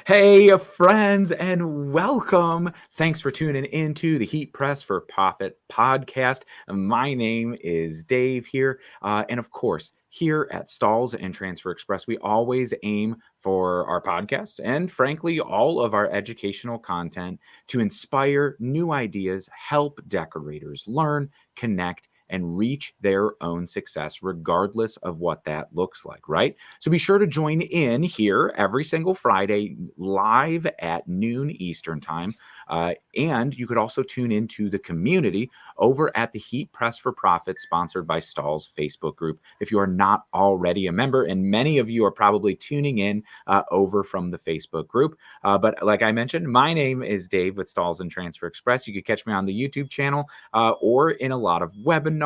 Hey, friends, and welcome. Thanks for tuning into the Heat Press for Profit podcast. My name is Dave here. And of course, here at Stalls and Transfer Express, we always aim for our podcasts and, frankly, all of our educational content to inspire new ideas, help decorators learn, connect, and reach their own success, regardless of what that looks like, right? So be sure to join in here every single Friday live at noon Eastern time. And you could also tune into the community over at the Heat Press for Profit, sponsored by Stalls Facebook group, if you are not already a member. And many of you are probably tuning in over from the Facebook group. But like I mentioned, my name is Dave with Stalls and Transfer Express. You could catch me on the YouTube channel or in a lot of webinars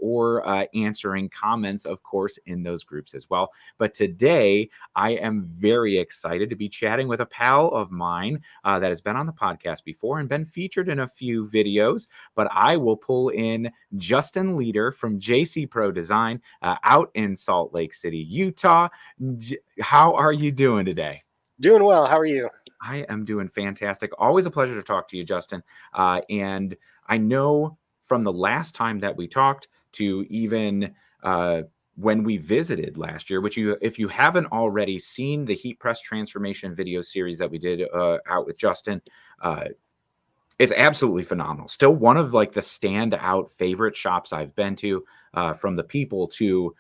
or answering comments, of course, in those groups as well. But today, I am very excited to be chatting with a pal of mine that has been on the podcast before and been featured in a few videos. But I will pull in Justin Leader from JC Pro Design out in Salt Lake City, Utah. How are you doing today? Doing well. How are you? I am doing fantastic. Always a pleasure to talk to you, Justin. And I know from the last time that we talked to even when we visited last year, which if you haven't already seen the Heat Press Transformation video series that we did out with Justin, it's absolutely phenomenal. Still one of like the standout favorite shops I've been to, from the people to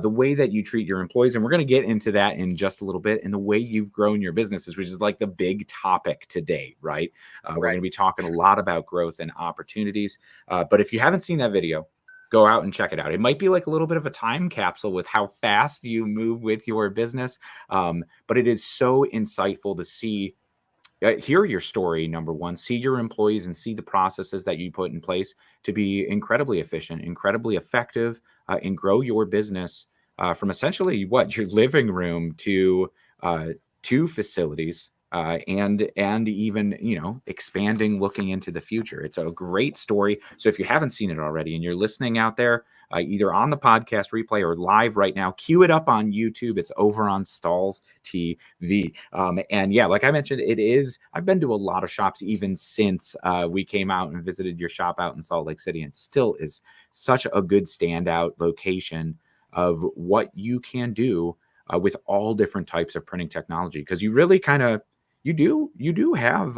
the way that you treat your employees. And we're going to get into that in just a little bit, and the way you've grown your businesses, which is like the big topic today, right? We're going to be talking a lot about growth and opportunities. But if you haven't seen that video, go out and check it out. It might be like a little bit of a time capsule with how fast you move with your business. But it is so insightful to see, hear your story, number one, see your employees and see the processes that you put in place to be incredibly efficient, incredibly effective, and grow your business from essentially what your living room to facilities, and even expanding, looking into the future. It's a great story. So if you haven't seen it already and you're listening out there, either on the podcast replay or live right now, cue it up on YouTube. It's over on Stalls TV. And yeah, like I mentioned, I've been to a lot of shops even since we came out and visited your shop out in Salt Lake City, and still is such a good standout location of what you can do with all different types of printing technology, because you really you do have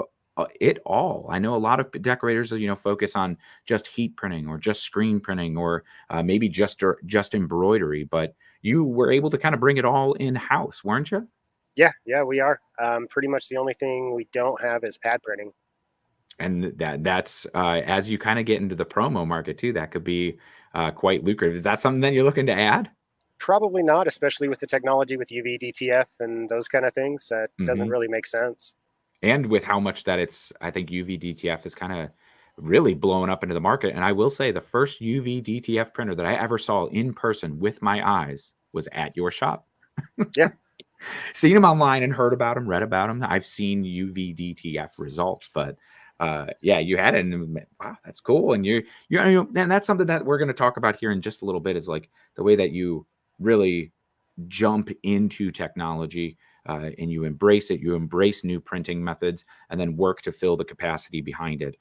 it all. I know a lot of decorators, focus on just heat printing or just screen printing or maybe just embroidery, but you were able to kind of bring it all in house, weren't you? Yeah, we are. Pretty much the only thing we don't have is pad printing. And that's as you kind of get into the promo market too, that could be quite lucrative. Is that something that you're looking to add? Probably not, especially with the technology with UV DTF and those kind of things. That doesn't really make sense. And with how much that I think UV DTF is kind of really blowing up into the market. And I will say the first UV DTF printer that I ever saw in person with my eyes was at your shop. Yeah. Seen them online and heard about them, read about them. I've seen UV DTF results, but yeah, you had it, and wow, that's cool. And and that's something that we're going to talk about here in just a little bit, is like the way that you really jump into technology, and you embrace it, you embrace new printing methods, and then work to fill the capacity behind it.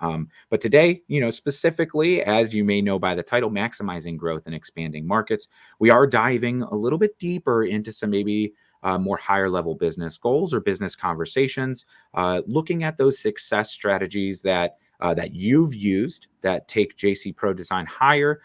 But today, specifically, as you may know by the title, maximizing growth and expanding markets, we are diving a little bit deeper into some maybe more higher level business goals or business conversations, looking at those success strategies that you've used that take JC Pro Design higher,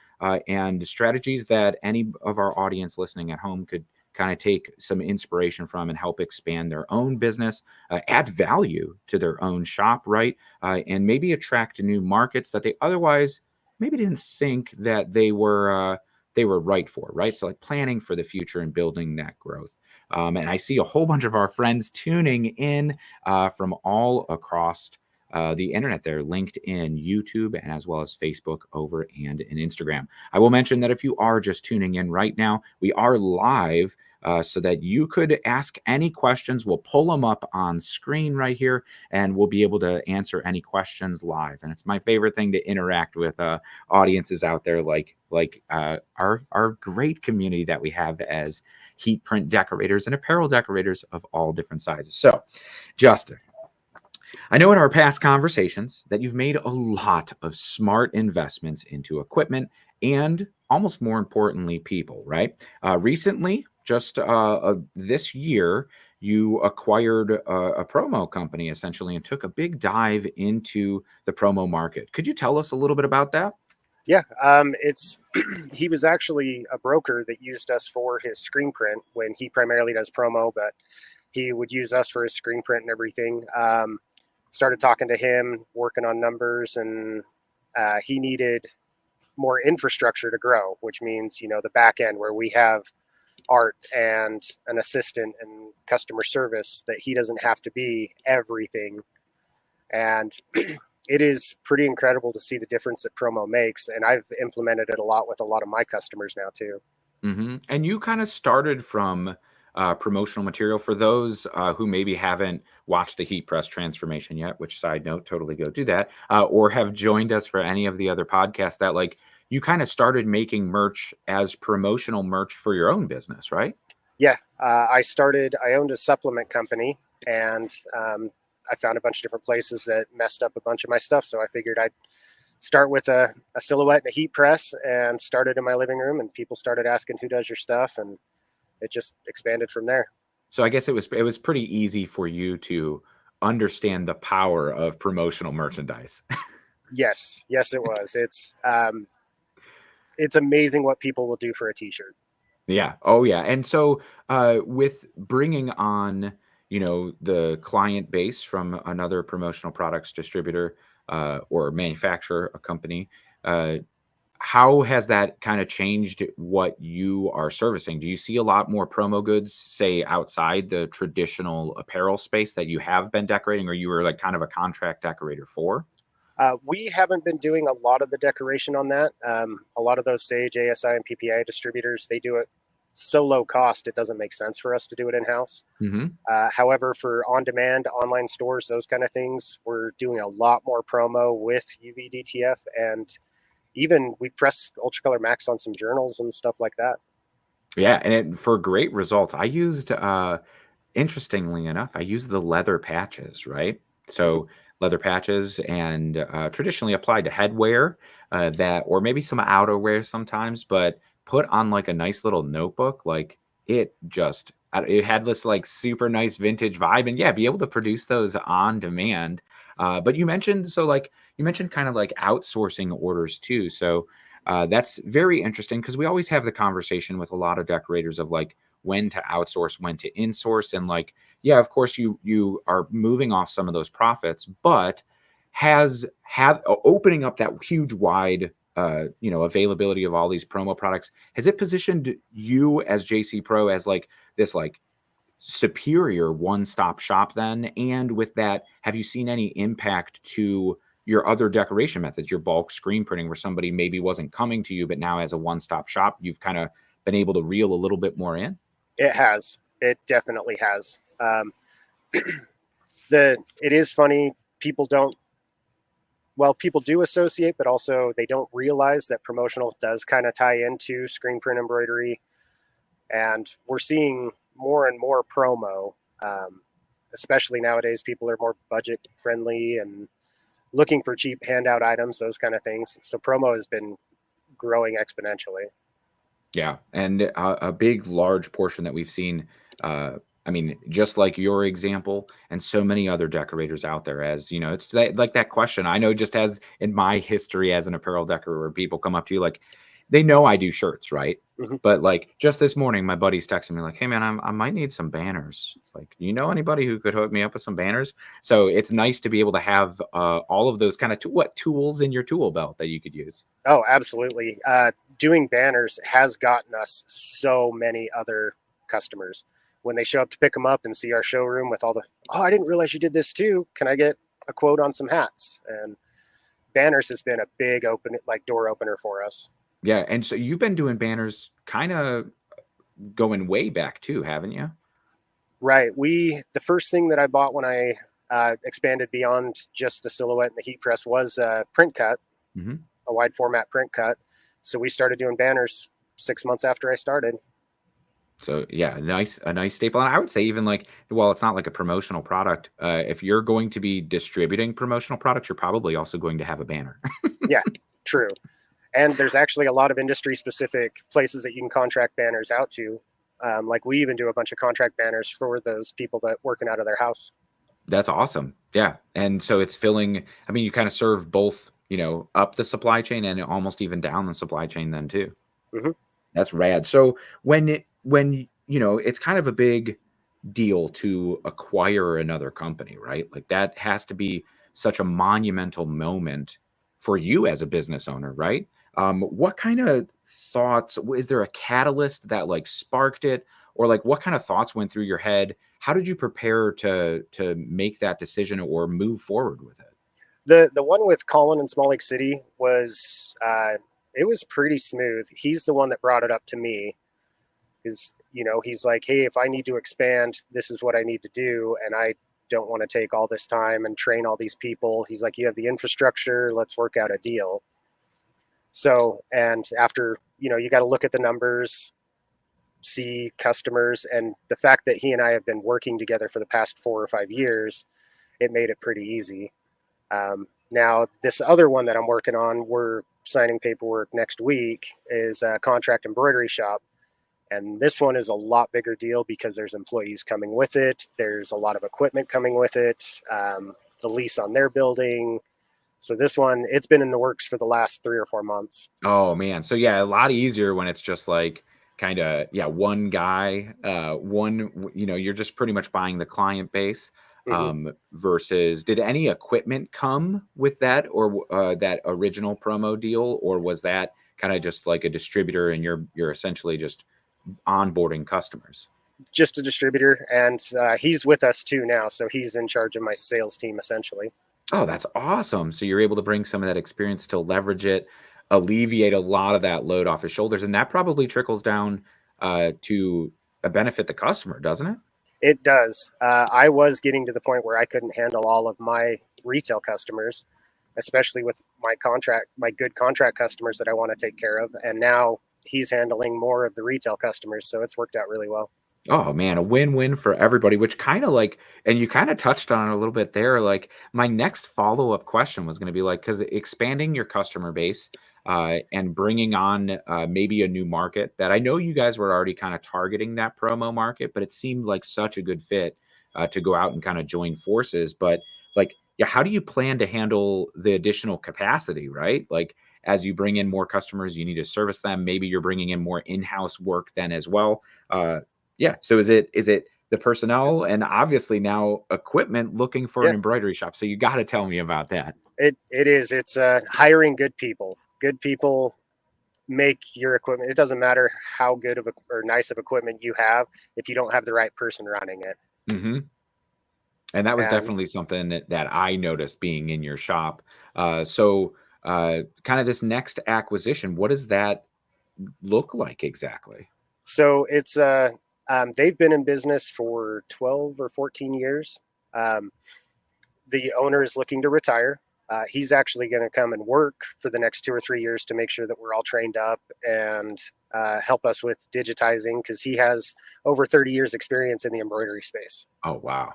and strategies that any of our audience listening at home could kind of take some inspiration from and help expand their own business, add value to their own shop, right? And maybe attract new markets that they otherwise maybe didn't think that they were right for, right? So like planning for the future and building that growth. And I see a whole bunch of our friends tuning in from all across the internet there, LinkedIn, YouTube, and as well as Facebook over and in Instagram. I will mention that if you are just tuning in right now, we are live, so that you could ask any questions. We'll pull them up on screen right here, and we'll be able to answer any questions live. And it's my favorite thing to interact with audiences out there, like our great community that we have as heat print decorators and apparel decorators of all different sizes. So, Justin, I know in our past conversations that you've made a lot of smart investments into equipment and almost more importantly, people, right? Recently, just this year, you acquired a promo company essentially and took a big dive into the promo market. Could you tell us a little bit about that? Yeah, it's he was actually a broker that used us for his screen print when he primarily does promo, but he would use us for his screen print and everything. Started talking to him, working on numbers, and he needed more infrastructure to grow, which means, the back end where we have art and an assistant and customer service, that he doesn't have to be everything. And it is pretty incredible to see the difference that promo makes. And I've implemented it a lot with a lot of my customers now too. And you kind of started from promotional material for those who maybe haven't watched the Heat Press transformation yet, which, side note, totally go do that, or have joined us for any of the other podcasts, that like you kind of started making merch as promotional merch for your own business, right? Yeah. I owned a supplement company, and I found a bunch of different places that messed up a bunch of my stuff. So I figured I'd start with a silhouette and a heat press, and started in my living room, and people started asking, who does your stuff? And it just expanded from there. So I guess it was pretty easy for you to understand the power of promotional merchandise. Yes, it was. It's amazing what people will do for a t-shirt. Yeah. Oh, yeah. And so, with bringing on, the client base from another promotional products distributor or manufacturer, a company, uh, how has that kind of changed what you are servicing? Do you see a lot more promo goods, say, outside the traditional apparel space that you have been decorating, or you were like kind of a contract decorator for? We haven't been doing a lot of the decoration on that. A lot of those Sage, ASI, and PPI distributors, they do it so low cost, it doesn't make sense for us to do it in-house. Hmm. However, for on-demand online stores, those kind of things, we're doing a lot more promo with UVDTF, and even we press Ultracolor Max on some journals and stuff like that. Yeah, and for great results, I used interestingly enough, I use the leather patches, right? Mm-hmm. So leather patches and traditionally applied to headwear, that, or maybe some outerwear sometimes, but put on like a nice little notebook, like it had this like super nice vintage vibe, and yeah, be able to produce those on demand. But you mentioned kind of like outsourcing orders too. So that's very interesting because we always have the conversation with a lot of decorators of like when to outsource, when to insource, and like, yeah, of course you are moving off some of those profits, but has have opening up that huge wide availability of all these promo products, has it positioned you as JC Pro as like this like superior one-stop shop then? And with that, have you seen any impact to your other decoration methods, your bulk screen printing, where somebody maybe wasn't coming to you, but now as a one-stop shop, you've kind of been able to reel a little bit more in? It has. It definitely has. It is funny. People do associate, but also they don't realize that promotional does kind of tie into screen print embroidery. And we're seeing more and more promo, especially nowadays. People are more budget friendly and looking for cheap handout items, those kind of things. So promo has been growing exponentially. Yeah, and a big, large portion that we've seen. I mean, just like your example, and so many other decorators out there, as you know, it's like that question. I know, just as in my history as an apparel decorator, where people come up to you like, they know I do shirts, right? Mm-hmm. But like just this morning, my buddy's texting me like, "Hey man, I might need some banners. Like, do you know anybody who could hook me up with some banners?" So it's nice to be able to have all of those kind of tools in your tool belt that you could use. Oh, absolutely. Doing banners has gotten us so many other customers. When they show up to pick them up and see our showroom with all I didn't realize you did this too. Can I get a quote on some hats? And banners has been a big door opener for us. Yeah, and so you've been doing banners kind of going way back too, haven't you? Right. The first thing that I bought when I expanded beyond just the silhouette and the heat press was a print cut, Hmm. a wide format print cut. So we started doing banners 6 months after I started. So yeah, a nice staple. And I would say even like, well, it's not like a promotional product. If you're going to be distributing promotional products, you're probably also going to have a banner. Yeah, true. And there's actually a lot of industry specific places that you can contract banners out to. Like we even do a bunch of contract banners for those people that working out of their house. That's awesome. Yeah. And so it's filling, I mean, you kind of serve both, up the supply chain and almost even down the supply chain then too. Hmm. That's rad. So it's kind of a big deal to acquire another company, right? Like that has to be such a monumental moment for you as a business owner, right? What kind of thoughts, is there a catalyst that like sparked it, or like what kind of thoughts went through your head? How did you prepare to make that decision or move forward with it? The one with Colin in Small Lake City was it was pretty smooth. He's the one that brought it up to me. Is he's like, hey, if I need to expand, this is what I need to do, and I don't want to take all this time and train all these people. He's like, you have the infrastructure, let's work out a deal. So, and after you got to look at the numbers, see customers, and the fact that he and I have been working together for the past 4 or 5 years, it made it pretty easy. Now, this other one that I'm working on, we're signing paperwork next week, is a contract embroidery shop. And this one is a lot bigger deal because there's employees coming with it. There's a lot of equipment coming with it, the lease on their building. So this one, it's been in the works for the last 3 or 4 months. Oh man. So yeah, a lot easier when it's just like kind of, yeah, one guy, you're just pretty much buying the client base. Hmm. Versus, did any equipment come with that, or that original promo deal, or was that kind of just like a distributor and you're essentially just onboarding customers? Just a distributor, and he's with us too now, so he's in charge of my sales team essentially. Oh, that's awesome. So you're able to bring some of that experience to leverage it, alleviate a lot of that load off his shoulders, and that probably trickles down to benefit the customer, doesn't it? It does. I was getting to the point where I couldn't handle all of my retail customers, especially with my good contract customers that I want to take care of, and now he's handling more of the retail customers, so it's worked out really well. Oh man, a win-win for everybody, which kind of like, and you kind of touched on it a little bit there. Like my next follow-up question was going to be like, because expanding your customer base and bringing on maybe a new market that I know you guys were already kind of targeting that promo market, but it seemed like such a good fit to go out and kind of join forces. But like, yeah, how do you plan to handle the additional capacity, right? Like as you bring in more customers, you need to service them. Maybe you're bringing in more in-house work then as well. Yeah. So is it the personnel It's and obviously now equipment looking for an Yeah, embroidery shop? So you got to tell me about that. it is. It's hiring good people. Good people make your equipment. It doesn't matter how good of or nice of equipment you have if you don't have the right person running it. Hmm. And that was And definitely something that I noticed being in your shop. So kind of this next acquisition, what does that look like exactly? so it's they've been in business for 12 or 14 years. Um, the owner is looking to retire. He's actually going to come and work for the next 2 or 3 years to make sure that we're all trained up and help us with digitizing because he has over 30 years experience in the embroidery space. Oh, wow.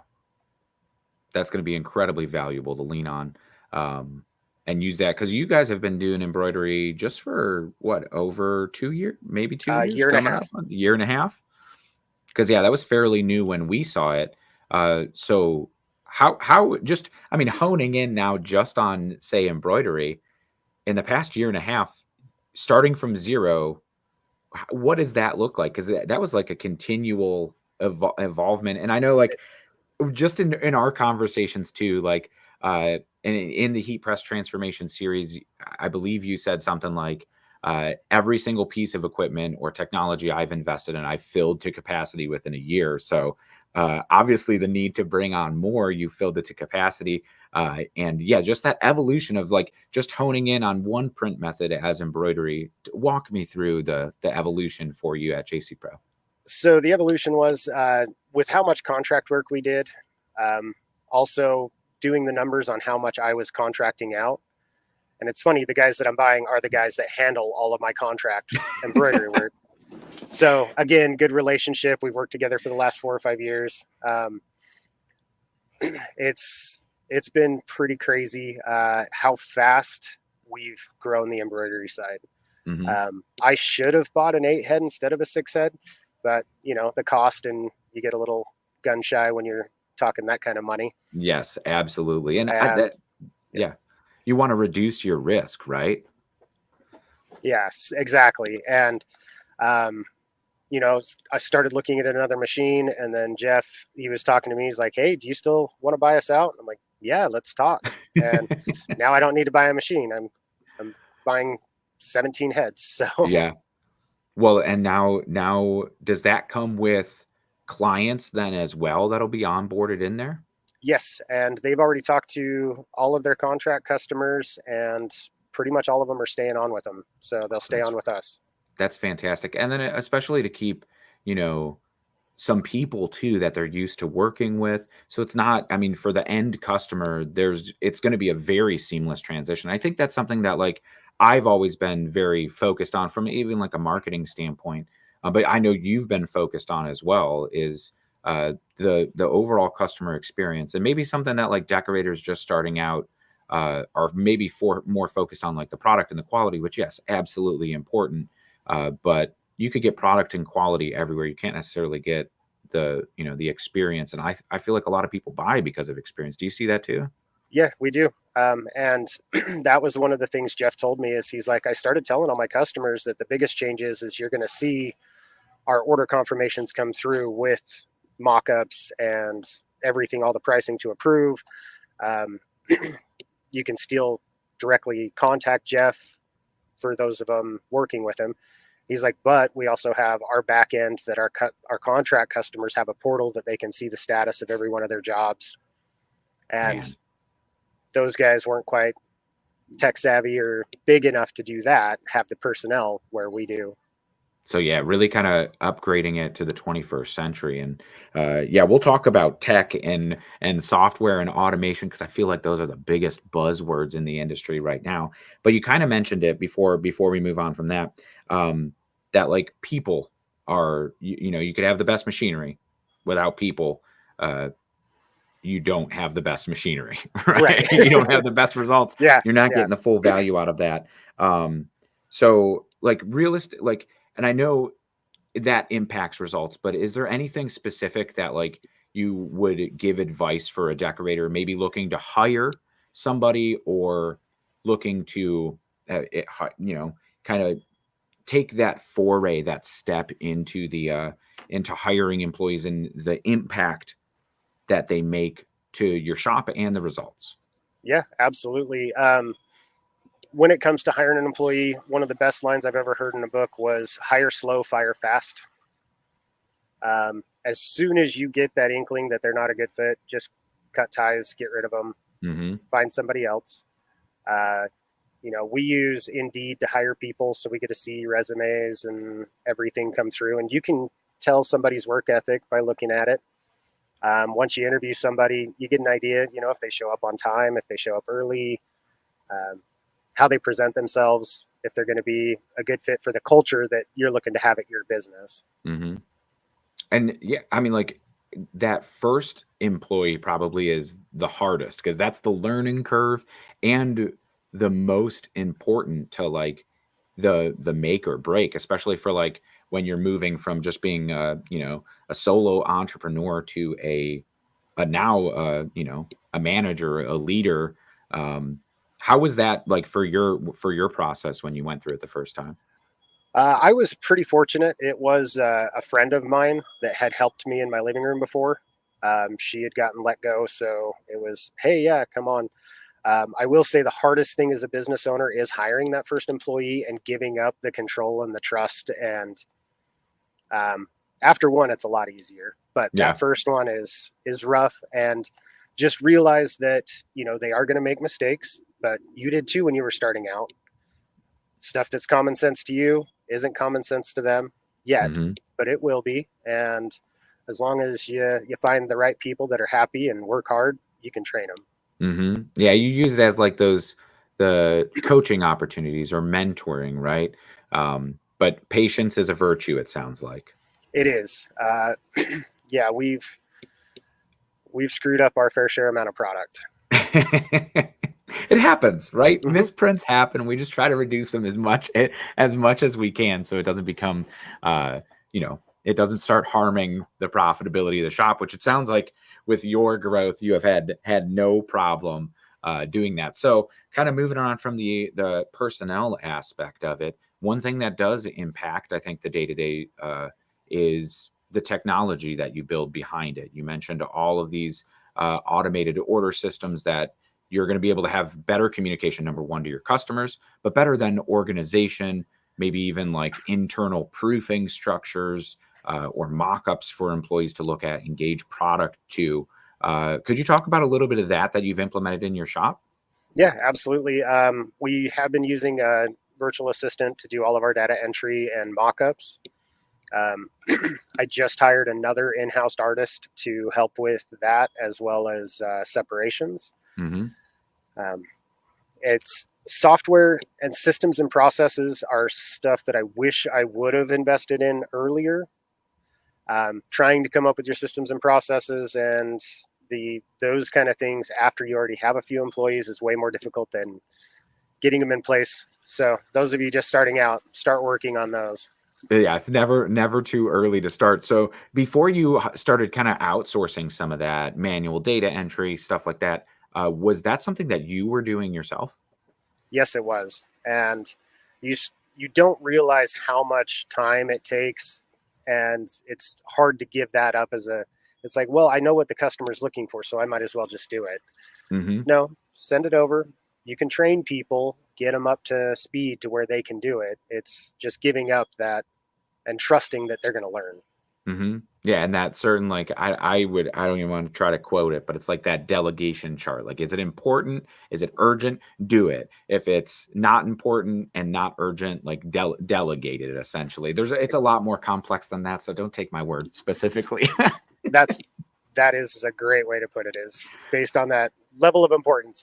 That's going to be incredibly valuable to lean on um, and use that because you guys have been doing embroidery just for what, over 2 years, maybe 2 years Year and a coming up, half. a year and a half. Because yeah, that was fairly new when we saw it. So how just, I mean, honing in now just on say embroidery in the past year and a half, starting from zero, what does that look like? Because that was like a continual evolvement, and I know like just in our conversations too, like in the heat press transformation series, I believe you said something like every single piece of equipment or technology I've invested in, I've filled to capacity within a year. So obviously the need to bring on more, you filled it to capacity. And yeah, just that evolution of like just honing in on one print method as embroidery. Walk me through the evolution for you at JC Pro. So the evolution was with how much contract work we did, um, also doing the numbers on how much I was contracting out. And it's funny, the guys that I'm buying are the guys that handle all of my contract embroidery work. So again, good relationship. We've worked together for the last 4 or 5 years. It's been pretty crazy how fast we've grown the embroidery side. Hmm. I should have bought an 8 head instead of a 6 head, but the cost, and you get a little gun shy when you're talking that kind of money. Yes, absolutely. And And yeah, you want to reduce your risk, right? yes, exactly. And um, I started looking at another machine, and then Jeff, he was talking to me. He's like, "Hey, do you still want to buy us out?" I'm like, "Yeah, let's talk." And now I don't need to buy a machine. I'm buying 17 heads. So Yeah. Well, and now does that come with clients then as well that'll be onboarded in there? yes, and they've already talked to all of their contract customers, and pretty much all of them are staying on with them. So they'll stay That's on with us. that's fantastic. And then especially to keep, you know, some people too that they're used to working with. So it's not, I mean, for the end customer, it's going to be a very seamless transition. I think that's something that like I've always been very focused on from even like a marketing standpoint. But I know you've been focused on as well is the overall customer experience, and maybe something that like decorators just starting out are maybe for more focused on like the product and the quality, which yes, absolutely important. But you could get product and quality everywhere. You can't necessarily get the experience, and I feel like a lot of people buy because of experience. Do you see that too? Yeah, we do. And that was one of the things Jeff told me is he's like, I started telling all my customers that the biggest change is you're going to see our order confirmations come through with mock-ups and everything, all the pricing to approve. Um, you can still directly contact Jeff for those of them working with him. He's like, but we also have our back end that our contract customers have a portal that they can see the status of every one of their jobs. And Man. those guys weren't quite tech savvy or big enough to do that, have the personnel where we do. So yeah, really kind of upgrading it to the 21st century, and yeah, we'll talk about tech and software and automation because I feel like those are the biggest buzzwords in the industry right now. But you kind of mentioned it before we move on from that. That like people are you could have the best machinery without people. You don't have the best machinery, Right. right? You don't have the best results. Yeah. You're not Yeah. getting the full value out of that. So like realistic, like, and I know that impacts results, but is there anything specific that like you would give advice for a decorator, maybe looking to hire somebody or looking to, kind of take that foray, that step into hiring employees and the impact that they make to your shop and the results? Yeah, absolutely. When it comes to hiring an employee, one of the best lines I've ever heard in a book was hire slow, fire fast. As soon as you get that inkling that they're not a good fit, just cut ties, get rid of them, Hmm. find somebody else. Uh, we use Indeed to hire people, so we get to see resumes and everything come through, and you can tell somebody's work ethic by looking at it. Once you interview somebody, you get an idea, if they show up on time, if they show up early, um, how they present themselves, if they're going to be a good fit for the culture that you're looking to have at your business. Hmm. And yeah, I mean, like that first employee probably is the hardest because that's the learning curve and the most important to like the make or break, especially for like when you're moving from just being a solo entrepreneur to a now a manager, a leader. Um, how was that like for your process when you went through it the first time? I was pretty fortunate. It was a friend of mine that had helped me in my living room before. She had gotten let go, so it was, hey, yeah, come on. I will say the hardest thing as a business owner is hiring that first employee and giving up the control and the trust. And after one, it's a lot easier, but that Yeah. first one is rough. And just realize that they are going to make mistakes, but you did too when you were starting out. Stuff that's common sense to you isn't common sense to them yet, Hmm. but it will be. And as long as you find the right people that are happy and work hard, you can train them. Yeah, you use it as like the coaching opportunities or mentoring, right? But patience is a virtue, it sounds like. It is. Yeah, we've screwed up our fair share amount of product. It happens, right? Mhm. Misprints happen. We just try to reduce them as much as we can, so it doesn't become, it doesn't start harming the profitability of the shop. Which it sounds like with your growth, you have had no problem doing that. So, kind of moving on from the personnel aspect of it, one thing that does impact, I think, the day to day is the technology that you build behind it. You mentioned all of these automated order systems that you're going to be able to have better communication, number one, to your customers, but better than organization, maybe even like internal proofing structures or mock-ups for employees to look at, engage product to. Could you talk about a little bit of that you've implemented in your shop? Yeah, absolutely. We have been using a virtual assistant to do all of our data entry and mock-ups. I just hired another in-house artist to help with that, as well as separations. Mm-hmm. Um, it's software and systems and processes are stuff that I wish I would have invested in earlier. Trying to come up with your systems and processes and those kind of things after you already have a few employees is way more difficult than getting them in place. So those of you just starting out, start working on those. Yeah, it's never too early to start. So before you started kind of outsourcing some of that manual data entry stuff like that, was that something that you were doing yourself? Yes, it was. And you don't realize how much time it takes, and it's hard to give that up as a. It's like, well, I know what the customer's looking for, so I might as well just do it. Mm-hmm. No, send it over. You can train people, get them up to speed to where they can do it. It's just giving up that and trusting that they're going to learn. Mm-hmm. Yeah, and that certain like I don't even want to try to quote it, but it's like that delegation chart. Like, is it important? Is it urgent? Do it. If it's not important and not urgent, like delegate it. Essentially, it's a lot more complex than that. So don't take my word specifically. That's that is a great way to put it. Is based on that level of importance.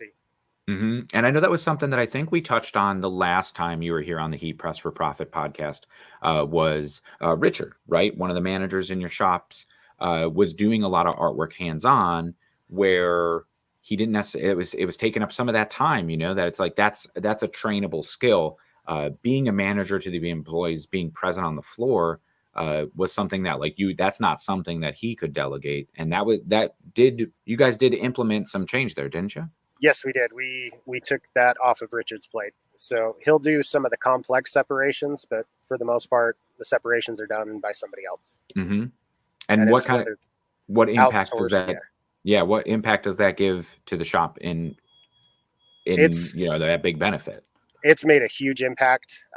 And I know that was something that I think we touched on the last time you were here on the Heat Press for Profit podcast. Was Richard, right? One of the managers in your shops was doing a lot of artwork hands on, where he didn't necessarily. It was taking up some of that time. That it's like that's a trainable skill. Being a manager to the employees, being present on the floor. Was something that that's not something that he could delegate, and you guys did implement some change there, didn't you? Yes, we did. We took that off of Richard's plate. So he'll do some of the complex separations, but for the most part, the separations are done by somebody else. Mm-hmm. And And what impact does outsourced, that? Yeah, what impact does that give to the shop in it's that big benefit? it's made a huge impact.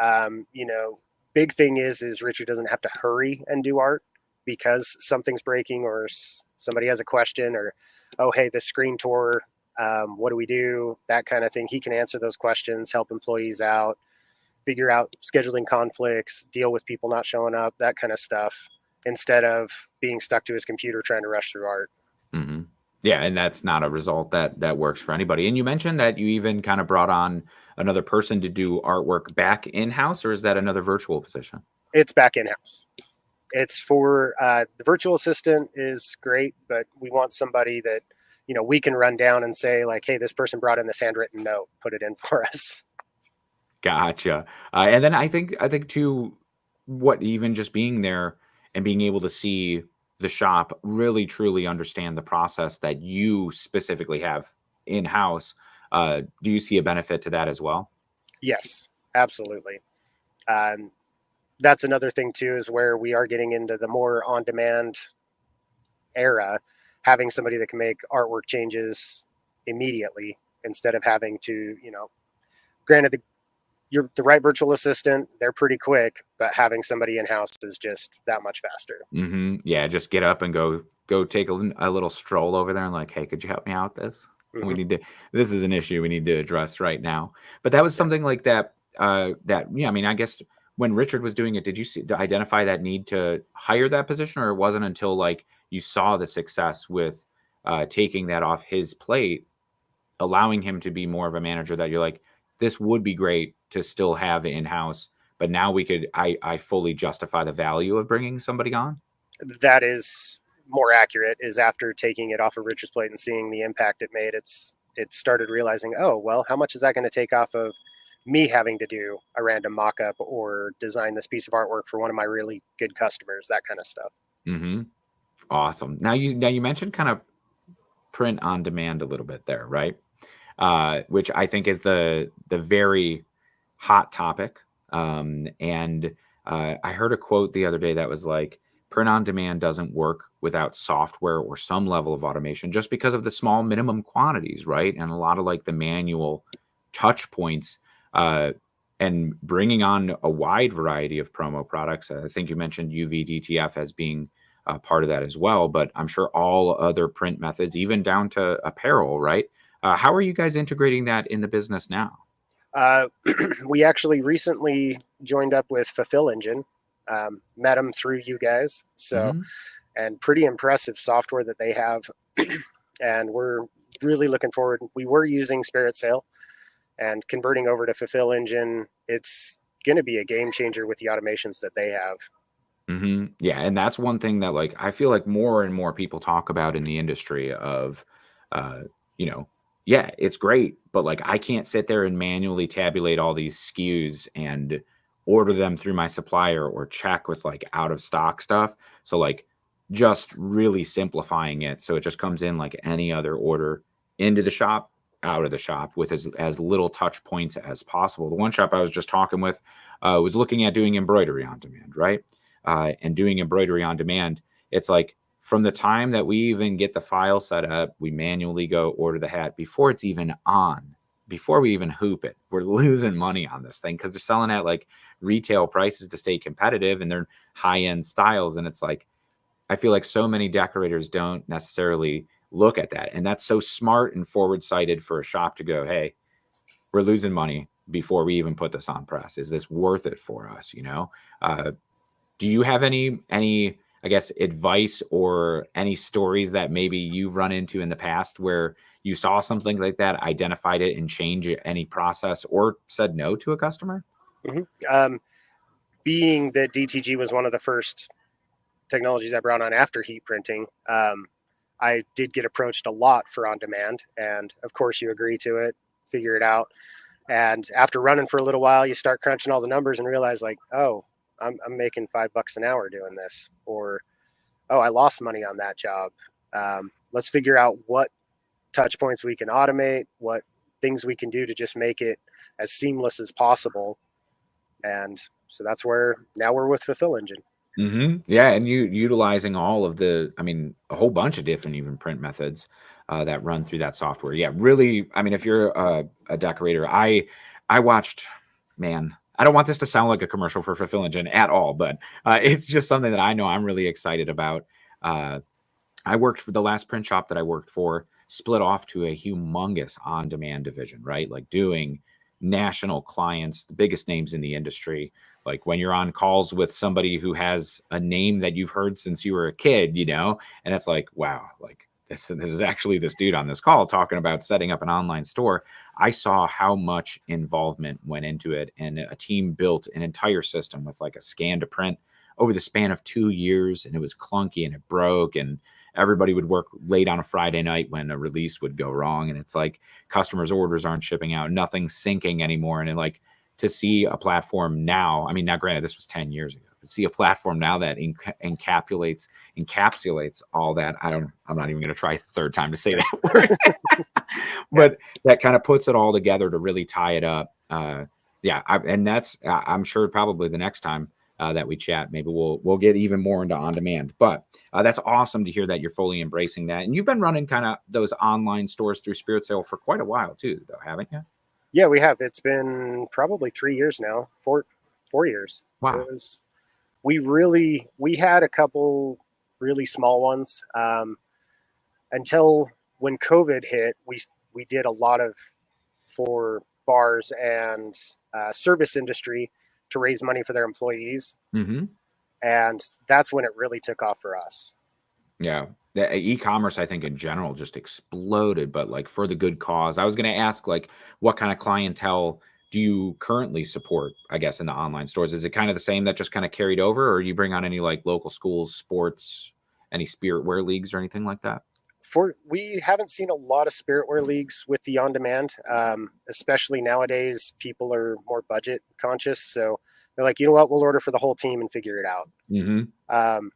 Big thing is Richard doesn't have to hurry and do art because something's breaking or somebody has a question or, oh, hey, the screen tore. What do we do? That kind of thing. He can answer those questions, help employees out, figure out scheduling conflicts, deal with people not showing up, that kind of stuff, instead of being stuck to his computer trying to rush through art. Mm-hmm. Yeah, and that's not a result that works for anybody. And you mentioned that you even kind of brought on another person to do artwork back in house, or is that another virtual position? It's back in house. It's for the virtual assistant is great, but we want somebody that we can run down and say like, hey, this person brought in this handwritten note, put it in for us. Gotcha. And then I think too, what even just being there and being able to see the shop really truly understand the process that you specifically have in house. Do you see a benefit to that as well? Yes, absolutely. Um, that's another thing too, is where we are getting into the more on-demand era, having somebody that can make artwork changes immediately instead of having to, granted you're the right virtual assistant, they're pretty quick, but having somebody in house is just that much faster. Mm-hmm. Yeah, just get up and go take a little stroll over there and like, hey, could you help me out with this? We Mm-hmm. need to. This is an issue we need to address right now. But that was Yeah. something like that. I mean, I guess when Richard was doing it, did you identify that need to hire that position, or it wasn't until like you saw the success with taking that off his plate, allowing him to be more of a manager, that you're like, this would be great to still have in house, but now I fully justify the value of bringing somebody on. That is more accurate. Is after taking it off of Rich's plate and seeing the impact it made, it started realizing, oh well, how much is that going to take off of me having to do a random mock-up or design this piece of artwork for one of my really good customers, that kind of stuff. Mm-hmm. Awesome. Now you mentioned kind of print on demand a little bit there, right? Which I think is the very hot topic. And I heard a quote the other day that was like, print on demand doesn't work without software or some level of automation, just because of the small minimum quantities, right? And a lot of like the manual touch points, and bringing on a wide variety of promo products. I think you mentioned UV as being part of that as well, but I'm sure all other print methods, even down to apparel, right? How are you guys integrating that in the business now? We actually recently joined up with Fulfill Engine, met them through you guys. So, Mm-hmm. and pretty impressive software that they have. And we're really looking forward. We were using Spirit Sail, and converting over to Fulfill Engine, it's going to be a game changer with the automations that they have. Mm-hmm. Yeah, and that's one thing that like I feel like more and more people talk about in the industry of, uh, you know, yeah, it's great, but like I can't sit there and manually tabulate all these SKUs and order them through my supplier or check with like out of stock stuff. So like just really simplifying it so it just comes in like any other order into the shop, out of the shop with as little touch points as possible. The one shop I was just talking with was looking at doing embroidery on demand, right? And doing embroidery on demand, it's like from the time that we even get the file set up, we manually go order the hat before it's even on, before we even hoop it. We're losing money on this thing because they're selling at like retail prices to stay competitive and they're high end styles. And it's like, I feel like so many decorators don't necessarily look at that. And that's so smart and forward sighted for a shop to go, hey, we're losing money before we even put this on press. Is this worth it for us? Do you have any I guess advice or any stories that maybe you've run into in the past where you saw something like that, identified it, and changed any process or said no to a customer? Mm-hmm. Being that DTG was one of the first technologies I brought on after heat printing, I did get approached a lot for on demand, and of course you agree to it, figure it out, and after running for a little while, you start crunching all the numbers and realize like, oh, I'm making $5 an hour doing this, or oh, I lost money on that job. Let's figure out what touch points we can automate, what things we can do to just make it as seamless as possible. And so that's where now we're with Fulfill Engine. Mm-hmm. Yeah, and you utilizing all of I mean, a whole bunch of different even print methods that run through that software. Yeah, really. I mean, if you're a decorator, I watched, man. I don't want this to sound like a commercial for Fulfill Engine at all, but it's just something that I know I'm really excited about. I worked for the last print shop that I worked for, split off to a humongous on-demand division, right? Like doing national clients, the biggest names in the industry. Like when you're on calls with somebody who has a name that you've heard since you were a kid, and it's like, wow, like this is actually this dude on this call talking about setting up an online store. I saw how much involvement went into it, and a team built an entire system with like a scan to print over the span of 2 years, and it was clunky and it broke, and everybody would work late on a Friday night when a release would go wrong, and it's like customers' orders aren't shipping out, nothing's syncing anymore, and like to see a platform now, I mean, now granted this was 10 years ago, but see a platform now that encapsulates all that. I'm not even going to try a third time to say that word, but that kind of puts it all together to really tie it up. I'm sure probably the next time that we chat, maybe we'll get even more into on demand. But that's awesome to hear that you're fully embracing that, and you've been running kind of those online stores through Spirit Sale for quite a while too, though, haven't you? Yeah, we have. It's been probably 3 years now, 4 years. Wow. We had a couple really small ones until when COVID hit. We did a lot of for bars and service industry to raise money for their employees. Mm-hmm. And that's when it really took off for us. Yeah. The e-commerce, I think in general, just exploded, but like for the good cause. I was going to ask like what kind of clientele do you currently support, I guess, in the online stores? Is it kind of the same that just kind of carried over, or do you bring on any like local schools, sports, any spirit wear leagues or anything like that? We haven't seen a lot of spiritware leagues with the on demand, especially nowadays. People are more budget conscious, so they're like, you know what, we'll order for the whole team and figure it out. Mm-hmm. Um,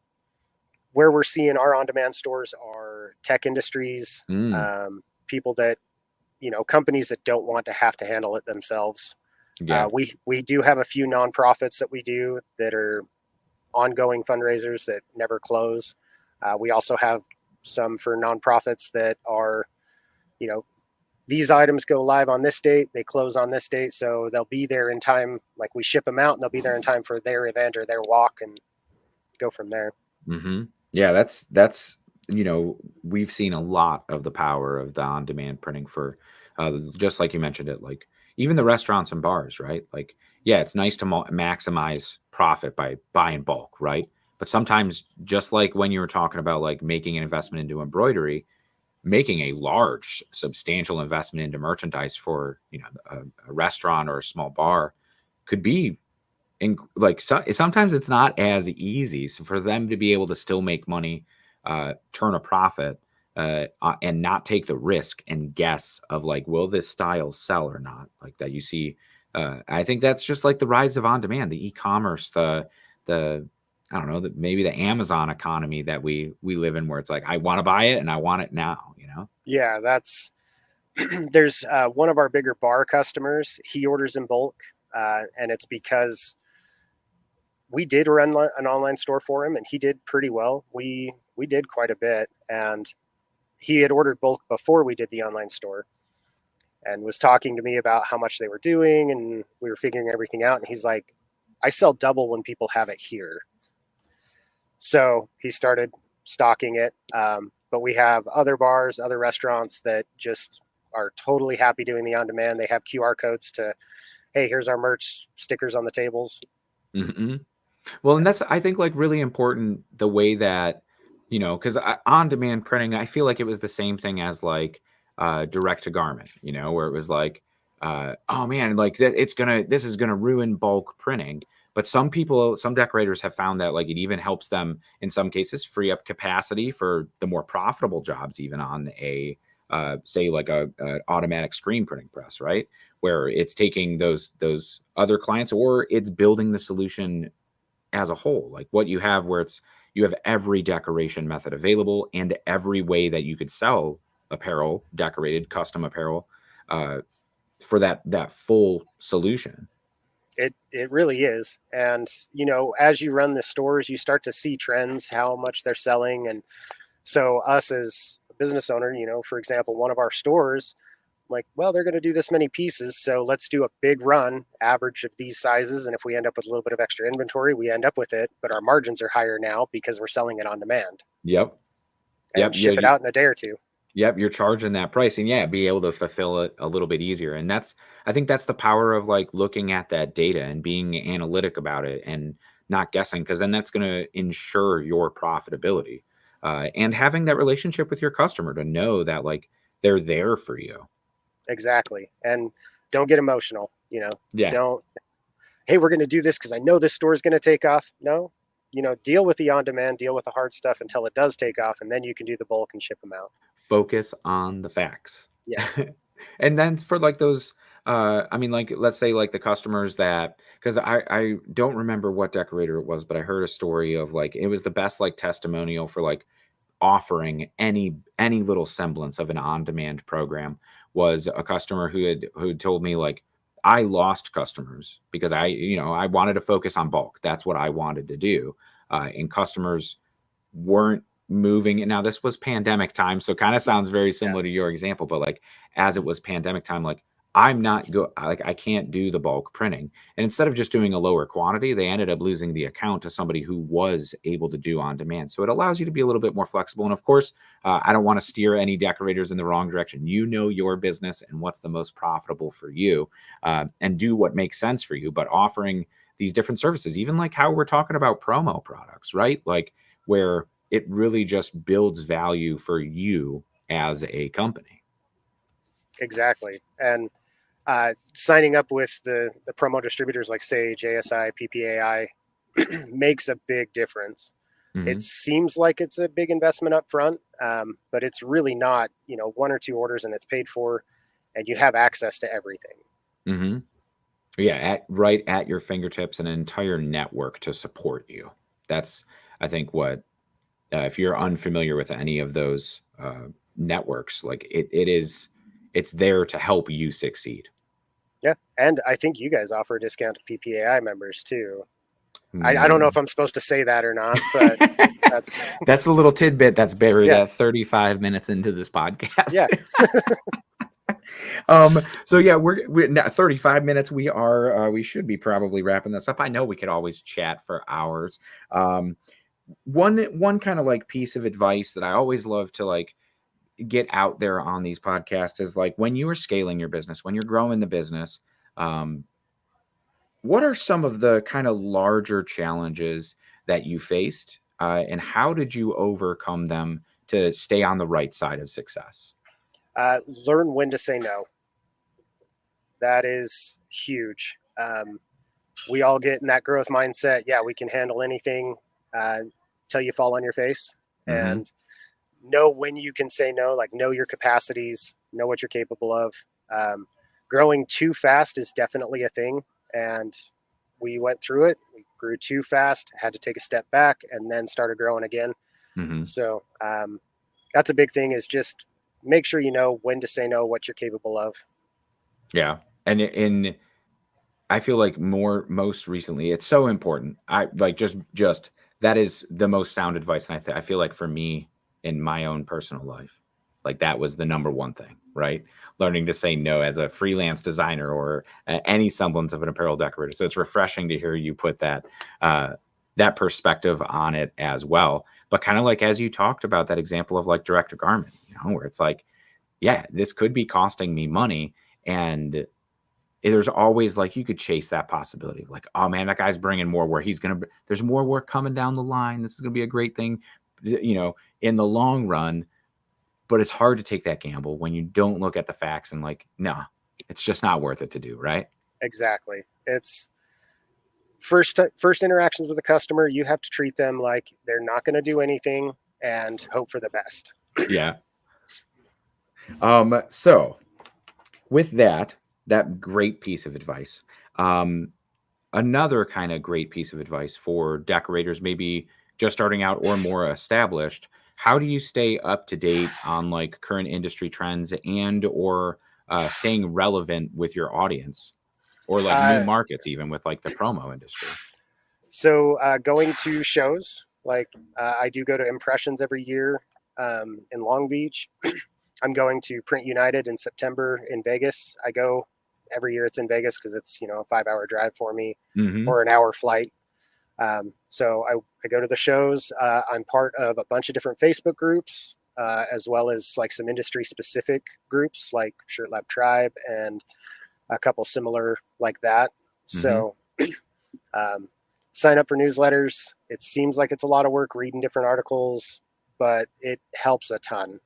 where we're seeing our on demand stores are tech industries, Mm. people that, companies that don't want to have to handle it themselves. Yeah. We do have a few nonprofits that we do that are ongoing fundraisers that never close. We also have some for nonprofits that are, you know, these items go live on this date, they close on this date, so they'll be there in time. Like we ship them out, and they'll be there in time for their event or their walk, and go from there. Mm-hmm. Yeah, that's we've seen a lot of the power of the on-demand printing for just like you mentioned it, like even the restaurants and bars, right? Like, yeah, it's nice to maximize profit by buying bulk, right? But sometimes, just like when you were talking about like making an investment into embroidery, making a large, substantial investment into merchandise for a restaurant or a small bar could be and like sometimes it's not as easy. So for them to be able to still make money, turn a profit, and not take the risk and guess of like, will this style sell or not? Like that you see, I think that's just like the rise of on demand, the e-commerce, the I don't know, that maybe the Amazon economy that we live in, where it's like I want to buy it and I want it now. Yeah, that's there's one of our bigger bar customers. He orders in bulk, and it's because we did run an online store for him, and he did pretty well. We did quite a bit, and he had ordered bulk before we did the online store, and was talking to me about how much they were doing, and we were figuring everything out. And he's like, "I sell double when people have it here." So he started stocking it. But we have other bars, other restaurants that just are totally happy doing the on demand. They have QR codes to, hey, here's our merch stickers on the tables. Hmm. Well, and that's, I think, like really important the way that, because on demand printing, I feel like it was the same thing as like direct to garment, where it was like, oh man, like this is gonna ruin bulk printing. But some decorators have found that like it even helps them in some cases free up capacity for the more profitable jobs, even on a say like a automatic screen printing press, right? Where it's taking those other clients, or it's building the solution as a whole, like what you have, where it's you have every decoration method available and every way that you could sell apparel, decorated custom apparel, uh, for that full solution. It really is. And as you run the stores, you start to see trends, how much they're selling. And so us as a business owner, for example, one of our stores, like, well, they're going to do this many pieces, so let's do a big run average of these sizes, and if we end up with a little bit of extra inventory, we end up with it, but our margins are higher now because we're selling it on demand Yep. and Yep. ship it out in a day or two. Yep, you're charging that price, and yeah, be able to fulfill it a little bit easier. And I think that's the power of like looking at that data and being analytic about it and not guessing, because then that's going to ensure your profitability, and having that relationship with your customer to know that like they're there for you. Exactly. And don't get emotional, Yeah. don't, hey, we're going to do this because I know this store is going to take off. No, deal with the on demand, deal with the hard stuff until it does take off, and then you can do the bulk and ship them out. Focus on the facts. Yes. And then for like those, I mean, like let's say like the customers that, because I don't remember what decorator it was, but I heard a story of like it was the best like testimonial for like offering any little semblance of an on-demand program, was a customer who had told me like, I lost customers because I wanted to focus on bulk. That's what I wanted to do, and customers weren't moving. And now this was pandemic time, so kind of sounds very Yeah. similar to your example, but like as it was pandemic time, like I'm not go like I can't do the bulk printing. And instead of just doing a lower quantity, they ended up losing the account to somebody who was able to do on demand. So it allows you to be a little bit more flexible. And of course, I don't want to steer any decorators in the wrong direction. You know your business and what's the most profitable for you, and do what makes sense for you. But offering these different services, even like how we're talking about promo products, right? Like where it really just builds value for you as a company. Exactly. And signing up with the promo distributors like Sage, ASI, PPAI makes a big difference. Mm-hmm. It seems like it's a big investment up front, but it's really not. 1 or 2 orders and it's paid for, and you have access to everything. Mm-hmm. Yeah, right at your fingertips, an entire network to support you. That's, I think, what if you're unfamiliar with any of those networks, like it's there to help you succeed. Yeah, and I think you guys offer a discount to PPAI members too. I don't know if I'm supposed to say that or not, but that's a little tidbit that's buried Yeah. at 35 minutes into this podcast. Yeah. So yeah, we're now 35 minutes. We should be probably wrapping this up. I know we could always chat for hours. One kind of like piece of advice that I always love to like get out there on these podcasts is like, when you are scaling your business, when you're growing the business, what are some of the kind of larger challenges that you faced, and how did you overcome them to stay on the right side of success? Learn when to say no. That is huge. We all get in that growth mindset. Yeah, we can handle anything till you fall on your face. Mm-hmm. And know when you can say no, like know your capacities, know what you're capable of. Growing too fast is definitely a thing. And we went through it. We grew too fast, had to take a step back, and then started growing again. Mm-hmm. So that's a big thing, is just make sure you know when to say no, what you're capable of. Yeah. And I feel like most recently, it's so important. I like just that is the most sound advice. And I feel like for me in my own personal life, like that was the number one thing, right? Learning to say no as a freelance designer or any semblance of an apparel decorator. So it's refreshing to hear you put that perspective on it as well. But kind of like, as you talked about that example of like direct to garment, where it's like, yeah, this could be costing me money. And there's always like, you could chase that possibility of like, oh man, that guy's bringing more work. There's more work coming down the line. This is going to be a great thing, in the long run. But it's hard to take that gamble when you don't look at the facts and like, no, it's just not worth it to do. Right. Exactly. It's first interactions with a customer. You have to treat them like they're not going to do anything and hope for the best. Yeah. So with that great piece of advice, another kind of great piece of advice for decorators, maybe just starting out or more established, how do you stay up to date on like current industry trends and or staying relevant with your audience, or like new markets, even with like the promo industry? So going to shows, like I do go to Impressions every year in Long Beach. I'm going to Print United in September in Vegas. I go every year. It's in Vegas because it's, a 5-hour drive for me, Mm-hmm. or an hour flight. So I go to the shows. I'm part of a bunch of different Facebook groups, as well as like some industry specific groups like Shirt Lab Tribe and a couple similar like that. So sign up for newsletters. It seems like it's a lot of work reading different articles, but it helps a ton.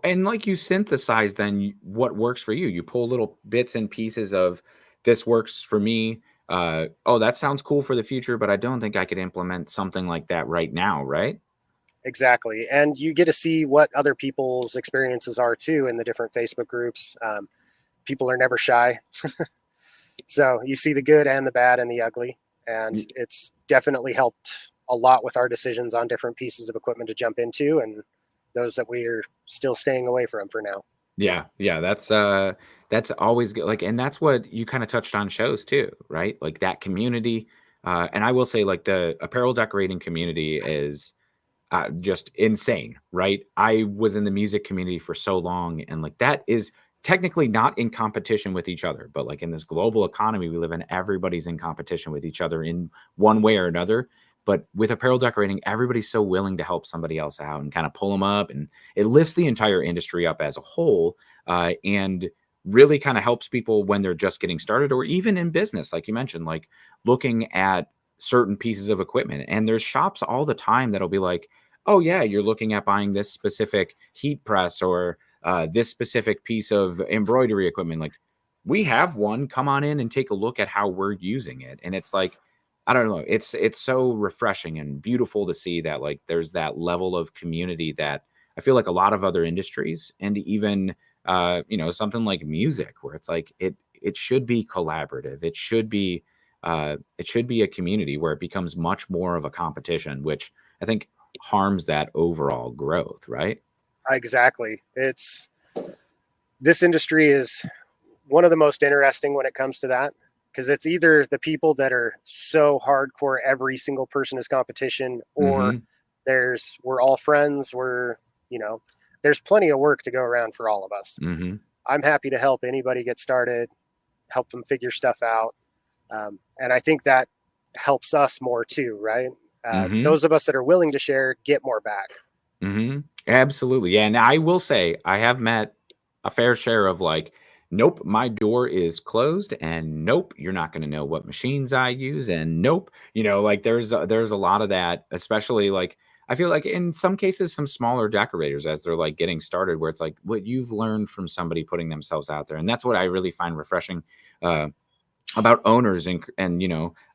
And like, you synthesize then what works for you. You pull little bits and pieces of, this works for me. Oh, that sounds cool for the future, but I don't think I could implement something like that right now. Right. Exactly. And you get to see what other people's experiences are too in the different Facebook groups. People are never shy. So you see the good and the bad and the ugly. And it's definitely helped a lot with our decisions on different pieces of equipment to jump into, and those that we are still staying away from for now. Yeah. That's always good. Like, and that's what you kind of touched on shows too, right? Like that community. And I will say, like, the apparel decorating community is just insane, right? I was in the music community for so long, and like that is technically not in competition with each other, but like in this global economy we live in, everybody's in competition with each other in one way or another. But with apparel decorating, everybody's so willing to help somebody else out and kind of pull them up, and it lifts the entire industry up as a whole, and really kind of helps people when they're just getting started, or even in business, like you mentioned, like looking at certain pieces of equipment. And there's shops all the time that'll be like, oh yeah, you're looking at buying this specific heat press or this specific piece of embroidery equipment, like we have one, come on in and take a look at how we're using it. And it's like, I don't know, it's so refreshing and beautiful to see that like there's that level of community that I feel like a lot of other industries, and even something like music, where it's like it should be collaborative. It should be a community where it becomes much more of a competition, which I think harms that overall growth, right? Exactly. This industry is one of the most interesting when it comes to that, because it's either the people that are so hardcore every single person is competition, or Hmm. we're all friends, there's plenty of work to go around for all of us. Hmm. I'm happy to help anybody get started, help them figure stuff out. And I think that helps us more too, right? Hmm. Those of us that are willing to share get more back. Hmm. Absolutely. Yeah. And I will say I have met a fair share of like, nope, my door is closed, and nope, you're not going to know what machines I use, and nope, like there's a lot of that, especially like I feel like in some cases some smaller decorators as they're like getting started, where it's like what you've learned from somebody putting themselves out there, and that's what I really find refreshing. About owners and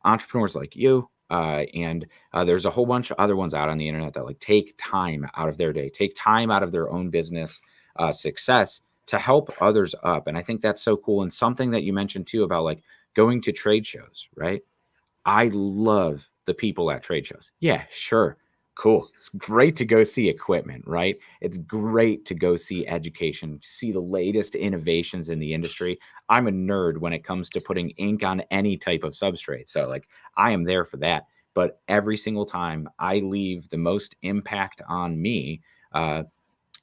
entrepreneurs like you, and there's a whole bunch of other ones out on the internet that like take time out of their day, take time out of their own business success to help others up. And I think that's so cool, and something that you mentioned too about like going to trade shows, right? I love the people at trade shows. Yeah, sure. Cool. It's great to go see equipment, right? It's great to go see education, see the latest innovations in the industry. I'm a nerd when it comes to putting ink on any type of substrate. So, like, I am there for that. But every single time I leave the most impact on me, uh,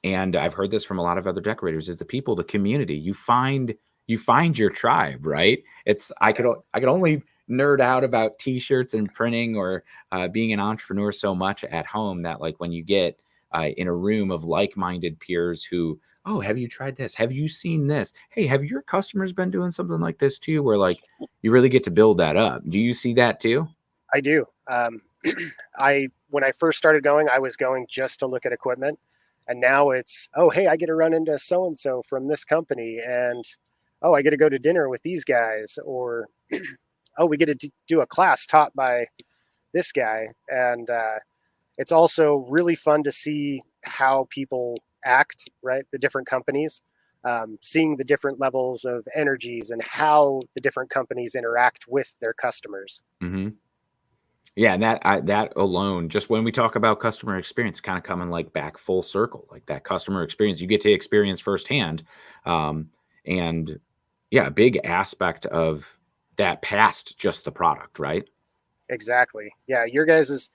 and I've heard this from a lot of other decorators, is the people, the community. You find your tribe, right? It's I could only nerd out about t-shirts and printing, or being an entrepreneur so much at home, that like when you get in a room of like-minded peers who, oh, have you tried this? Have you seen this? Hey, have your customers been doing something like this too? Where like you really get to build that up. Do you see that too? I do. I When I first started going, I was going just to look at equipment, and now it's, oh, hey, I get to run into so and so from this company, and oh, I get to go to dinner with these guys, or oh, we get to do a class taught by this guy, and it's also really fun to see how people act, right? The different companies, seeing the different levels of energies and how the different companies interact with their customers. Hmm. Yeah, and that alone, just when we talk about customer experience, kind of coming like back full circle, like that customer experience you get to experience firsthand, um, and yeah, a big aspect of that past just the product, right? Exactly. Yeah, your guys is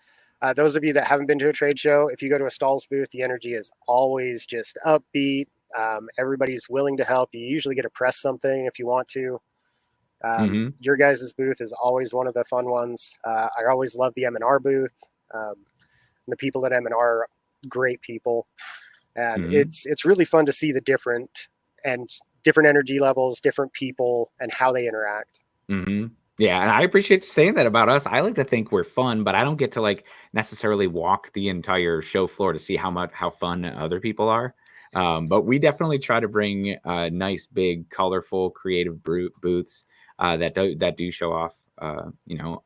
those of you that haven't been to a trade show, if you go to a stalls booth, the energy is always just upbeat. Everybody's willing to help. You usually get to press something if you want to. Hmm. Your guys' booth is always one of the fun ones. I always love the M&R booth. Um, the people at M&R are great people, and Hmm. it's really fun to see the different energy levels, different people, and how they interact. Hmm. Yeah, and I appreciate you saying that about us. I like to think we're fun, but I don't get to like necessarily walk the entire show floor to see how fun other people are. But we definitely try to bring nice, big, colorful, creative booths that do show off,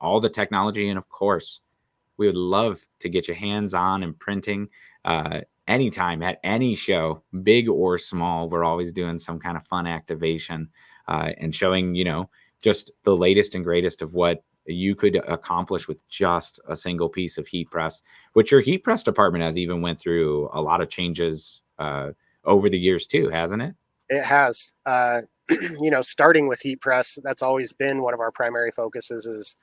all the technology, and of course, we would love to get your hands on and printing anytime at any show, big or small. We're always doing some kind of fun activation and showing, just the latest and greatest of what you could accomplish with just a single piece of heat press, which your heat press department has even went through a lot of changes over the years too, hasn't it? It has, starting with heat press, that's always been one of our primary focuses, is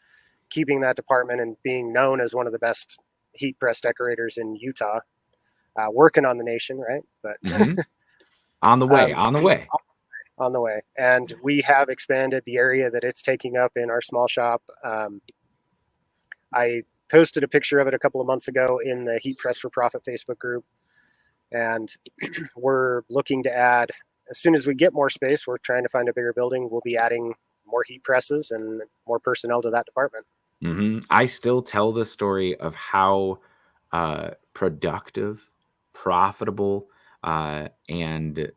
keeping that department and being known as one of the best heat press decorators in Utah, working on the nation, right? But Hmm. On the way, um, on the way. on the way. And we have expanded the area that it's taking up in our small shop. I posted a picture of it a couple of months ago in the Heat Press for Profit Facebook group. And we're looking to add, as soon as we get more space, we're trying to find a bigger building. We'll be adding more heat presses and more personnel to that department. I still tell the story of how productive, profitable, and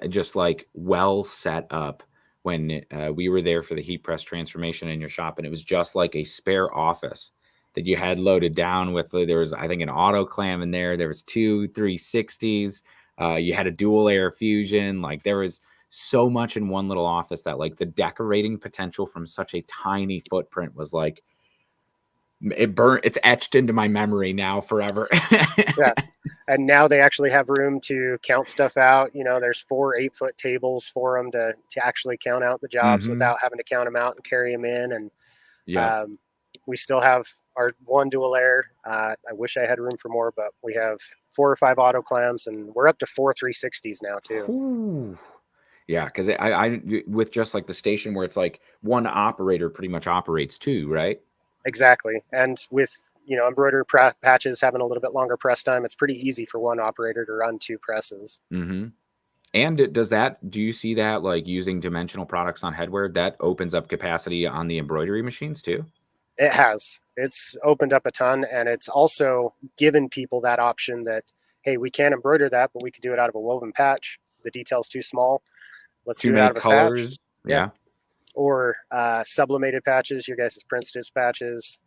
just like well set up when we were there for the heat press transformation in your shop, and it was just like a spare office that you had loaded down with. There was, I think, an auto clam in there. There was 2 360s. You had a dual air fusion. Like there was so much in one little office that like the decorating potential from such a tiny footprint was like, it's etched into my memory now forever. Yeah. And now they actually have room to count stuff out. There's 4 8-foot tables for them to actually count out the jobs without having to count them out and carry them in. And yeah, we still have our 1 dual air. I wish I had room for more, but we have 4 or 5 auto clams, and we're up to 4 360s now too. Ooh. Yeah, because I with just like the station where it's like one operator pretty much operates 2, right? Exactly. And with embroidery patches having a little bit longer press time, it's pretty easy for one operator to run 2 presses. Mm-hmm. And do you see that like using dimensional products on headwear that opens up capacity on the embroidery machines too? It has. It's opened up a ton, and it's also given people that option that, hey, we can't embroider that, but we could do it out of a woven patch. The detail's too small. Let's Too do it many out of a colors. patch. Yeah. Or sublimated patches, your guys' print stitch patches.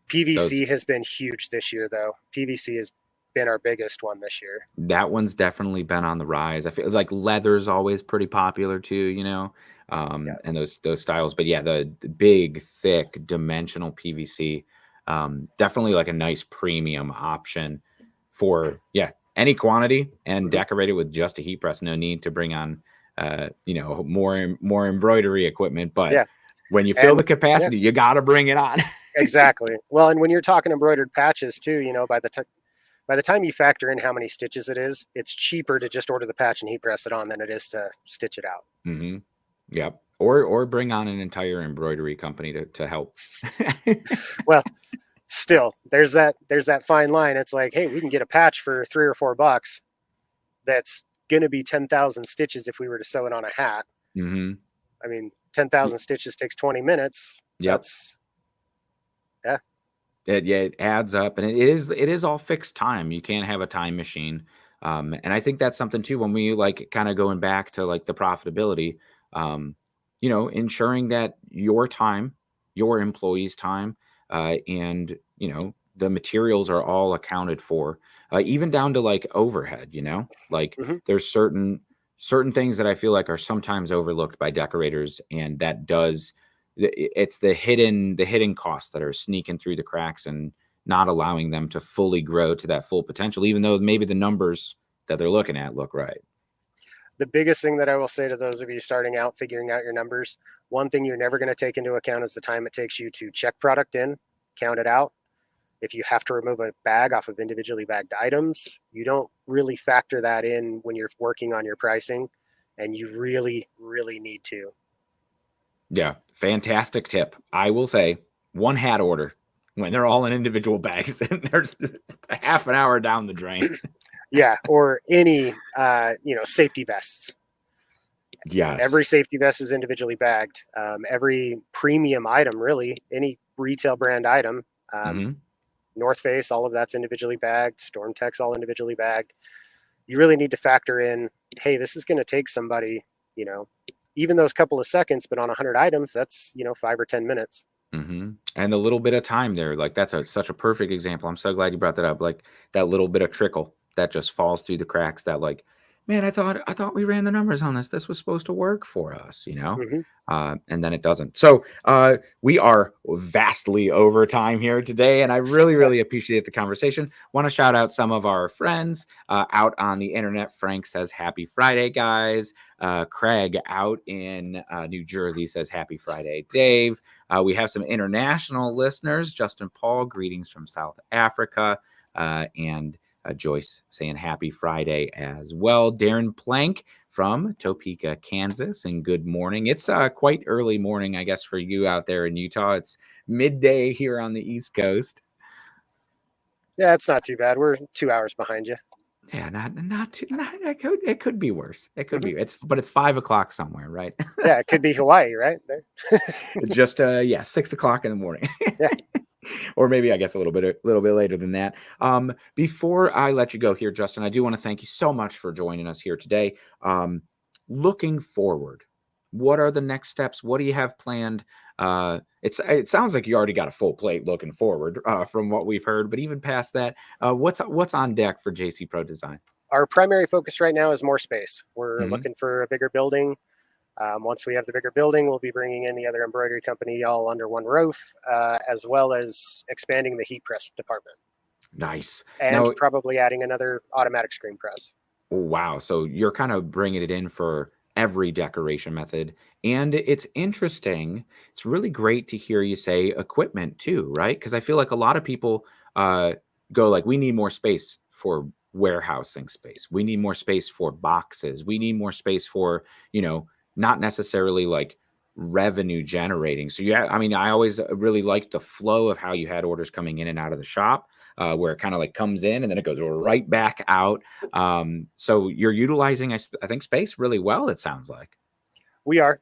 PVC has been huge this year, though. PVC has been our biggest one this year. That one's definitely been on the rise. I feel like leather's always pretty popular too, and those styles. But yeah, the big, thick, dimensional PVC, definitely like a nice premium option for any quantity and decorate it with just a heat press. No need to bring on more embroidery equipment. But when you fill the capacity, you got to bring it on. Exactly. Well, and when you're talking embroidered patches too, by the time you factor in how many stitches it is, it's cheaper to just order the patch and heat press it on than it is to stitch it out. Mm-hmm. Yep. Or bring on an entire embroidery company to help. Well, still, there's that fine line. It's like, hey, we can get a patch for $3 or $4. That's going to be 10,000 stitches if we were to sew it on a hat. Mm-hmm. I mean, 10,000 stitches takes 20 minutes. Yep. It adds up, and it is all fixed time. You can't have a time machine. And I think that's something too, when we like kind of going back to like the profitability, ensuring that your time, your employees' time, and the materials are all accounted for, even down to like overhead, like there's certain things that I feel like are sometimes overlooked by decorators, and it's the hidden costs that are sneaking through the cracks and not allowing them to fully grow to that full potential, even though maybe the numbers that they're looking at look right. The biggest thing that I will say to those of you starting out, figuring out your numbers, one thing you're never going to take into account is the time it takes you to check product in, count it out. If you have to remove a bag off of individually bagged items, you don't really factor that in when you're working on your pricing, and you really, really need to. Yeah, fantastic tip. I will say 1 hat order when they're all in individual bags and there's a half an hour down the drain. Yeah, or any safety vests. Yes. Every safety vest is individually bagged. Every premium item, really, any retail brand item, North Face, all of that's individually bagged. StormTech's all individually bagged. You really need to factor in, hey, this is going to take somebody, even those couple of seconds, but on 100 items, that's 5 or 10 minutes. And a little bit of time there, like that's such a perfect example. I'm so glad you brought that up. Like that little bit of trickle that just falls through the cracks, that like, man, I thought we ran the numbers on this. This was supposed to work for us, and then it doesn't. So we are vastly over time here today, and I really, really appreciate the conversation. Want to shout out some of our friends out on the internet. Frank says, happy Friday, guys. Craig out in New Jersey says, happy Friday, Dave. We have some international listeners. Justin Paul, greetings from South Africa. And Joyce saying happy Friday as well. Darren Plank from Topeka, Kansas, and good morning. It's quite early morning, I guess, for you out there in Utah. It's midday here on the East Coast. Yeah, it's not too bad. We're 2 hours behind you. Yeah, not too. It could be worse. It could be. But it's 5 o'clock somewhere, right? Yeah, it could be Hawaii, right? Just 6 o'clock in the morning. Yeah. Or maybe I guess a little bit later than that. Before I let you go here, Justin, I do want to thank you so much for joining us here today. Looking forward, what are the next steps? What do you have planned? It sounds like you already got a full plate looking forward from what we've heard, but even past that, what's on deck for JC Pro Design? Our primary focus right now is more space. We're Mhm. looking for a bigger building. Once we have the bigger building, we'll be bringing in the other embroidery company all under one roof, as well as expanding the heat press department Nice. and Now, probably adding another automatic screen press. wow. So you're kind of bringing it in for every decoration method. And it's interesting. It's really great to hear you say equipment too, right? Because I feel like a lot of people go like, we need more space for warehousing space. We need more space for boxes. We need more space for, not necessarily like revenue generating. So yeah, I mean, I always really liked the flow of how you had orders coming in and out of the shop. Where it kind of like comes in and then it goes right back out. So you're utilizing, I think, space really well, it sounds like. We are.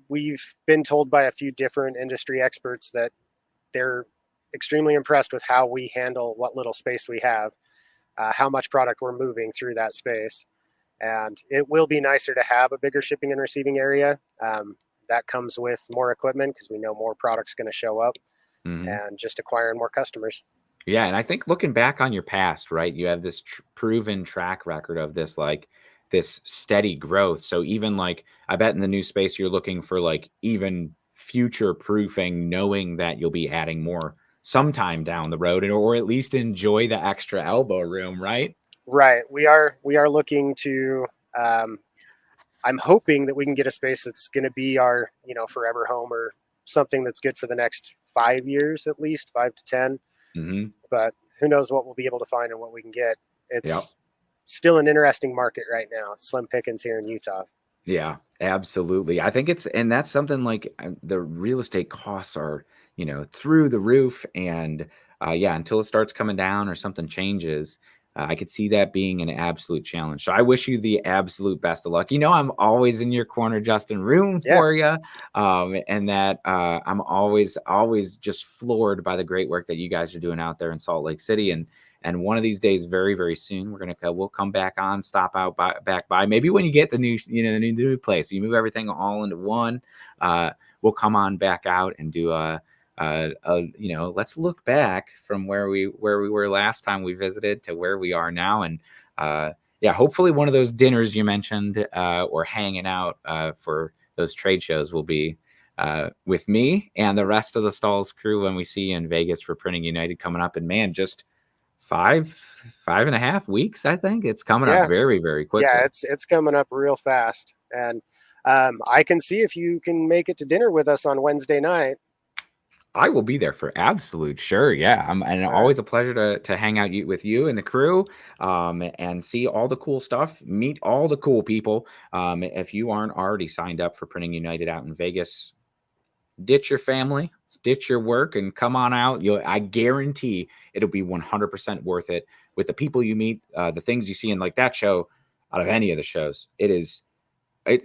We've been told by a few different industry experts that they're extremely impressed with how we handle what little space we have, how much product we're moving through that space. And it will be nicer to have a bigger shipping and receiving area. That comes with more equipment because we know more product's going to show up and just acquiring more customers. Yeah, and I think looking back on your past, right, you have this proven track record of this this steady growth. So even like I bet in the new space you're looking for like even future proofing, knowing that you'll be adding more sometime down the road, or at least enjoy the extra elbow room, right? Right. We are looking to. I'm hoping that we can get a space that's going to be our forever home or something that's good for the next 5 years at least, 5 to 10. But who knows what we'll be able to find and what we can get. It's still an interesting market right now. Slim pickings here in Utah. Yeah, absolutely. I think and that's something like the real estate costs are, through the roof. And yeah, until it starts coming down or something changes, I could see that being an absolute challenge. So I wish you the absolute best of luck. I'm always in your corner, Justin, room for you. And that I'm always just floored by the great work that you guys are doing out there in Salt Lake City. And one of these days, very, very soon, we'll come back on, stop out back by. Maybe when you get the new, the new place, you move everything all into one. We'll come on back out and do let's look back from where we were last time we visited to where we are now. And yeah, hopefully one of those dinners you mentioned or hanging out for those trade shows will be with me and the rest of the Stalls crew when we see you in Vegas for Printing United coming up. And man, just 5.5 weeks, I think it's coming up very, very quickly. Yeah, it's coming up real fast. And I can see if you can make it to dinner with us on Wednesday night. I will be there for absolute sure. Yeah. And always a pleasure to hang out with you and the crew and see all the cool stuff, meet all the cool people. If you aren't already signed up for Printing United out in Vegas, ditch your family, ditch your work, and come on out. I guarantee it'll be 100% worth it with the people you meet, the things you see in like that show out of any of the shows.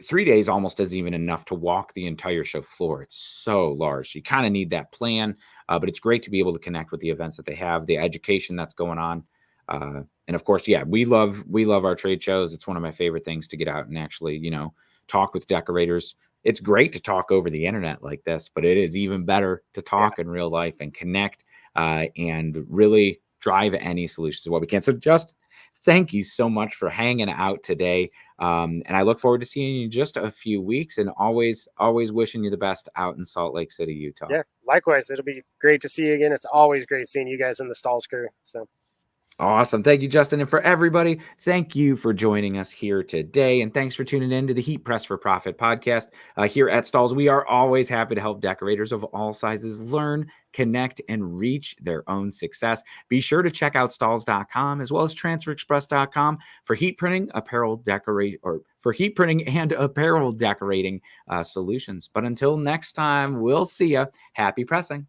3 days almost isn't even enough to walk the entire show floor. It's so large. You kind of need that plan, but it's great to be able to connect with the events that they have, the education that's going on. And of course, yeah, we love our trade shows. It's one of my favorite things to get out and actually, talk with decorators. It's great to talk over the internet like this, but it is even better to talk in real life and connect and really drive any solutions what we can. So just thank you so much for hanging out today. And I look forward to seeing you in just a few weeks and always wishing you the best out in Salt Lake City, Utah. Yeah, likewise. It'll be great to see you again. It's always great seeing you guys in the Stalls crew. So awesome. Thank you, Justin. And for everybody, thank you for joining us here today. And thanks for tuning in to the Heat Press for Profit podcast. Here at Stalls, we are always happy to help decorators of all sizes learn, connect, and reach their own success. Be sure to check out stalls.com as well as transferexpress.com for heat printing, for heat printing and apparel decorating solutions. But until next time, we'll see you. Happy pressing.